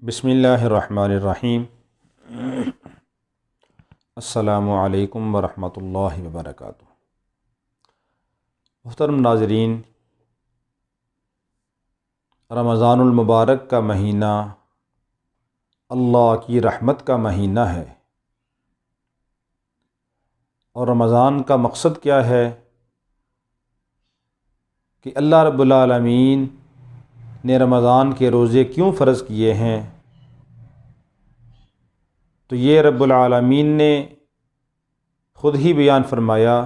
بسم اللہ الرحمن الرحیم۔ السلام علیکم ورحمۃ اللہ وبرکاتہ۔ محترم ناظرین، رمضان المبارک کا مہینہ اللہ کی رحمت کا مہینہ ہے، اور رمضان کا مقصد کیا ہے کہ اللہ رب العالمین نے رمضان کے روزے کیوں فرض کیے ہیں؟ تو یہ رب العالمین نے خود ہی بیان فرمایا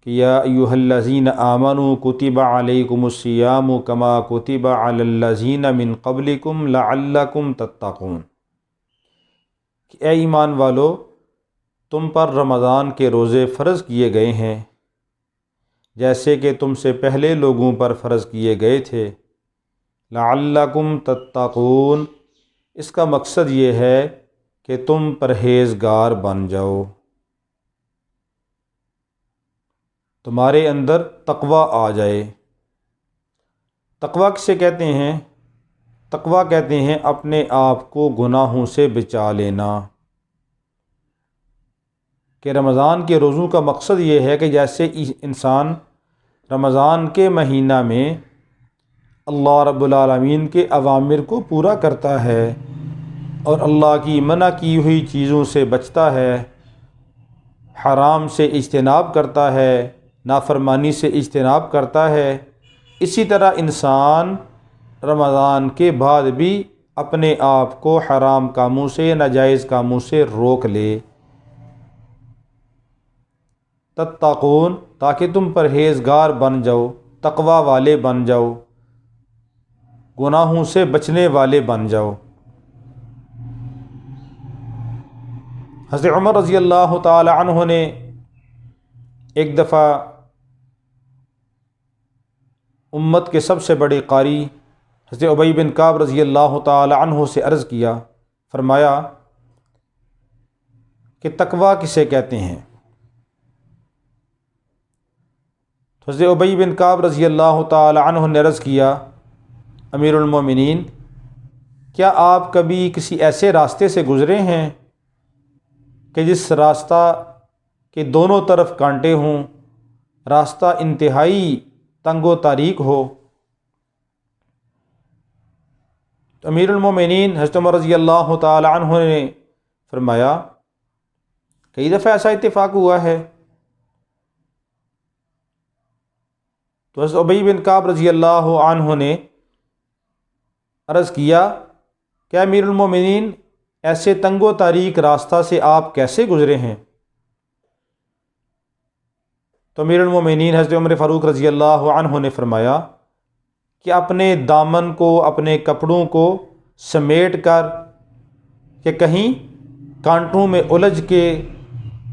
کہ یا ایھا الذین آمنوا کتب علیکم الصیام کما کتب علی الذین من قبلکم لعلکم تتقون، کہ اے ایمان والو، تم پر رمضان کے روزے فرض کیے گئے ہیں جیسے کہ تم سے پہلے لوگوں پر فرض کیے گئے تھے۔ لعلکم تتقون، اس کا مقصد یہ ہے کہ تم پرہیزگار بن جاؤ، تمہارے اندر تقوی آ جائے۔ تقوی کسے کہتے ہیں؟ تقوی کہتے ہیں اپنے آپ کو گناہوں سے بچا لینا۔ کہ رمضان کے روزوں کا مقصد یہ ہے کہ جیسے انسان رمضان کے مہینہ میں اللہ رب العالمین کے اوامر کو پورا کرتا ہے اور اللہ کی منع کی ہوئی چیزوں سے بچتا ہے، حرام سے اجتناب کرتا ہے، نافرمانی سے اجتناب کرتا ہے، اسی طرح انسان رمضان کے بعد بھی اپنے آپ کو حرام کاموں سے، ناجائز کاموں سے روک لے۔ تتقون، تاکہ تم پرہیزگار بن جاؤ، تقوی والے بن جاؤ، گناہوں سے بچنے والے بن جاؤ۔ حضرت عمر رضی اللہ تعالی عنہ نے ایک دفعہ امت کے سب سے بڑے قاری حضرت ابی بن کعب رضی اللہ تعالی عنہ سے عرض کیا، فرمایا کہ تقوی کسے کہتے ہیں؟ حضرت ابی بن کعب رضی اللہ تعالی عنہ نے عرض کیا، امیر المومنین، کیا آپ کبھی کسی ایسے راستے سے گزرے ہیں کہ جس راستہ کے دونوں طرف کانٹے ہوں، راستہ انتہائی تنگ و تاریک ہو؟ تو امیر المومنین حضرت عمر رضی اللہ تعالی عنہ نے فرمایا، کئی دفعہ ایسا اتفاق ہوا ہے۔ تو حضرت ابی بن کعب رضی اللہ عنہ نے عرض کیا کہ امیر المومنین، ایسے تنگ و تاریک راستہ سے آپ کیسے گزرے ہیں؟ تو امیر المومنین حضرت عمر فاروق رضی اللہ عنہ نے فرمایا کہ اپنے دامن کو، اپنے کپڑوں کو سمیٹ کر کہ کہیں کانٹوں میں الجھ کے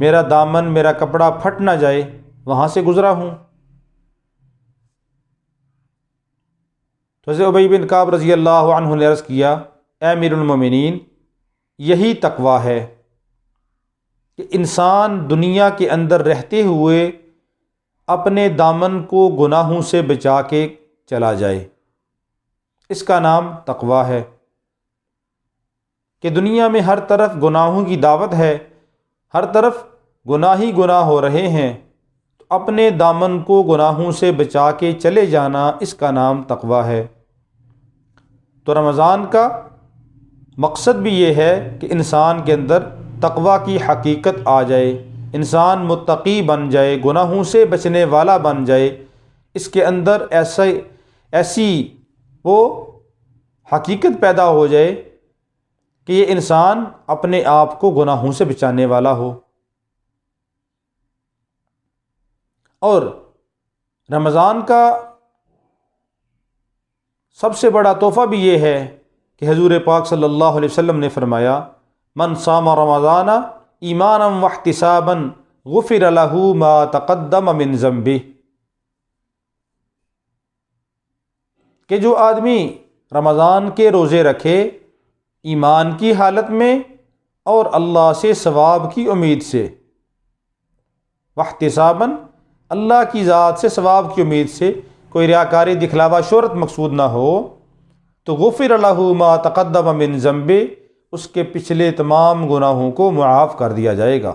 میرا دامن، میرا کپڑا پھٹ نہ جائے، وہاں سے گزرا ہوں۔ تو حضرت ابی بن کعب رضی اللہ عنہ نے عرض کیا، اے امیر المومنین، یہی تقوی ہے کہ انسان دنیا کے اندر رہتے ہوئے اپنے دامن کو گناہوں سے بچا کے چلا جائے، اس کا نام تقوی ہے۔ کہ دنیا میں ہر طرف گناہوں کی دعوت ہے، ہر طرف گناہ ہی گناہ ہو رہے ہیں، تو اپنے دامن کو گناہوں سے بچا کے چلے جانا، اس کا نام تقوی ہے۔ تو رمضان کا مقصد بھی یہ ہے کہ انسان کے اندر تقوی کی حقیقت آ جائے، انسان متقی بن جائے، گناہوں سے بچنے والا بن جائے، اس کے اندر ایسی وہ حقیقت پیدا ہو جائے کہ یہ انسان اپنے آپ کو گناہوں سے بچانے والا ہو۔ اور رمضان کا سب سے بڑا تحفہ بھی یہ ہے کہ حضور پاک صلی اللہ علیہ وسلم نے فرمایا، من صام رمضان ایمانا واحتسابا غفر له ما تقدم من ذنبہ، کہ جو آدمی رمضان کے روزے رکھے ایمان کی حالت میں اور اللہ سے ثواب کی امید سے، واحتسابا، اللہ کی ذات سے ثواب کی امید سے، کوئی ریاکاری، دکھلاوا، شہرت مقصود نہ ہو، تو غفر لہ ما تقدم من ذنبہ، اس کے پچھلے تمام گناہوں کو معاف کر دیا جائے گا۔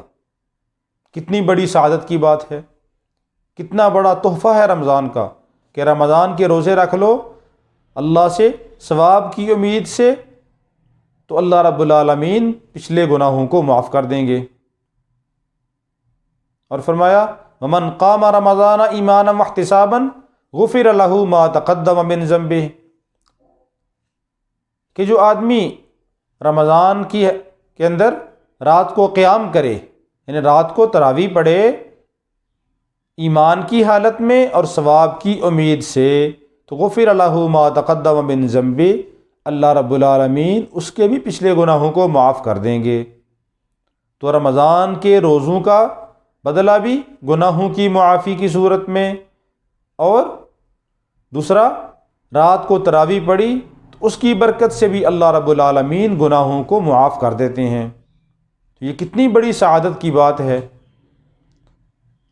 کتنی بڑی سعادت کی بات ہے، کتنا بڑا تحفہ ہے رمضان کا، کہ رمضان کے روزے رکھ لو اللہ سے ثواب کی امید سے، تو اللہ رب العالمین پچھلے گناہوں کو معاف کر دیں گے۔ اور فرمایا ومن قام رمضان ایمانا واحتسابا غفر لہ ما تقدم من ذنبہ، کہ جو آدمی رمضان کے اندر رات کو قیام کرے، یعنی رات کو تراویح پڑھے ایمان کی حالت میں اور ثواب کی امید سے، تو غفر لہ ما تقدم من ذنبہ، اللہ رب العالمین اس کے بھی پچھلے گناہوں کو معاف کر دیں گے۔ تو رمضان کے روزوں کا بدلہ بھی گناہوں کی معافی کی صورت میں، اور دوسرا رات کو تراویح پڑھی تو اس کی برکت سے بھی اللہ رب العالمین گناہوں کو معاف کر دیتے ہیں۔ تو یہ کتنی بڑی سعادت کی بات ہے۔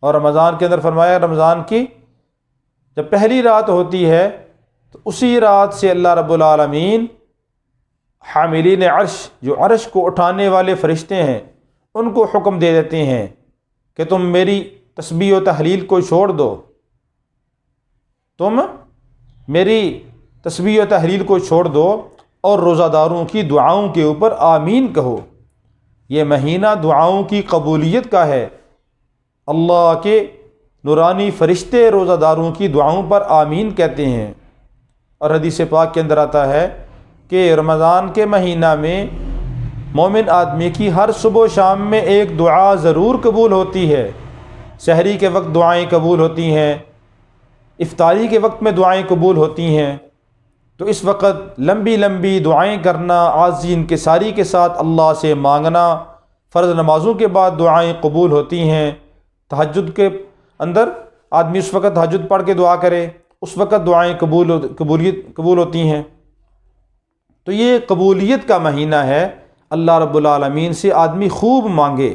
اور رمضان کے اندر فرمایا رمضان کی جب پہلی رات ہوتی ہے تو اسی رات سے اللہ رب العالمین حاملین عرش، جو عرش کو اٹھانے والے فرشتے ہیں، ان کو حکم دے دیتے ہیں کہ تم میری تسبیح و تحلیل کو چھوڑ دو، تم میری تسبیح و تحلیل کو چھوڑ دو اور روزہ داروں کی دعاؤں کے اوپر آمین کہو۔ یہ مہینہ دعاؤں کی قبولیت کا ہے، اللہ کے نورانی فرشتے روزہ داروں کی دعاؤں پر آمین کہتے ہیں۔ اور حدیث پاک کے اندر آتا ہے کہ رمضان کے مہینہ میں مومن آدمی کی ہر صبح و شام میں ایک دعا ضرور قبول ہوتی ہے۔ سحری کے وقت دعائیں قبول ہوتی ہیں، افطاری کے وقت میں دعائیں قبول ہوتی ہیں، تو اس وقت لمبی لمبی دعائیں کرنا، عاجزی انکساری کے ساتھ اللہ سے مانگنا، فرض نمازوں کے بعد دعائیں قبول ہوتی ہیں۔ تہجد کے اندر آدمی اس وقت تہجد پڑھ کے دعا کرے، اس وقت دعائیں قبول ہوتی ہیں۔ تو یہ قبولیت کا مہینہ ہے، اللہ رب العالمین سے آدمی خوب مانگے،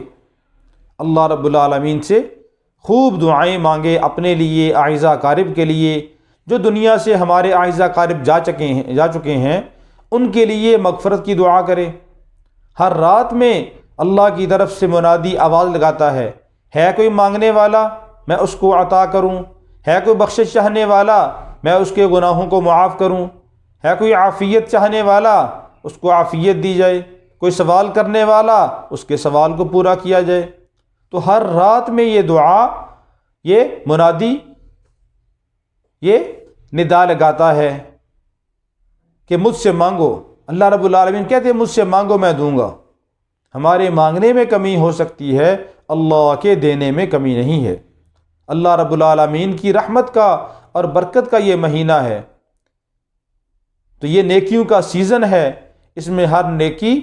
اللہ رب العالمین سے خوب دعائیں مانگے اپنے لیے، اعزہ اقارب کے لیے، جو دنیا سے ہمارے اعزہ اقارب جا چکے ہیں ان کے لیے مغفرت کی دعا کرے۔ ہر رات میں اللہ کی طرف سے منادی آواز لگاتا ہے کوئی مانگنے والا میں اس کو عطا کروں، ہے کوئی بخشش چاہنے والا میں اس کے گناہوں کو معاف کروں، ہے کوئی عافیت چاہنے والا اس کو عافیت دی جائے، کوئی سوال کرنے والا اس کے سوال کو پورا کیا جائے۔ تو ہر رات میں یہ دعا، یہ منادی، یہ ندا لگاتا ہے کہ مجھ سے مانگو۔ اللہ رب العالمین کہتے ہیں مجھ سے مانگو میں دوں گا۔ ہمارے مانگنے میں کمی ہو سکتی ہے، اللہ کے دینے میں کمی نہیں ہے۔ اللہ رب العالمین کی رحمت کا اور برکت کا یہ مہینہ ہے، تو یہ نیکیوں کا سیزن ہے، اس میں ہر نیکی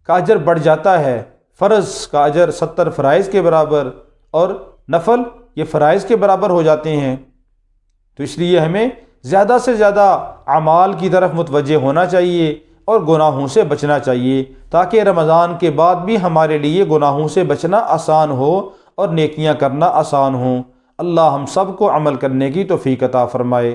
کا اجر بڑھ جاتا ہے۔ فرض کا اجر 70 فرائض کے برابر، اور نفل یہ فرائض کے برابر ہو جاتے ہیں۔ تو اس لیے ہمیں زیادہ سے زیادہ اعمال کی طرف متوجہ ہونا چاہیے اور گناہوں سے بچنا چاہیے، تاکہ رمضان کے بعد بھی ہمارے لیے گناہوں سے بچنا آسان ہو اور نیکیاں کرنا آسان ہوں۔ اللہ ہم سب کو عمل کرنے کی توفیق عطا فرمائے۔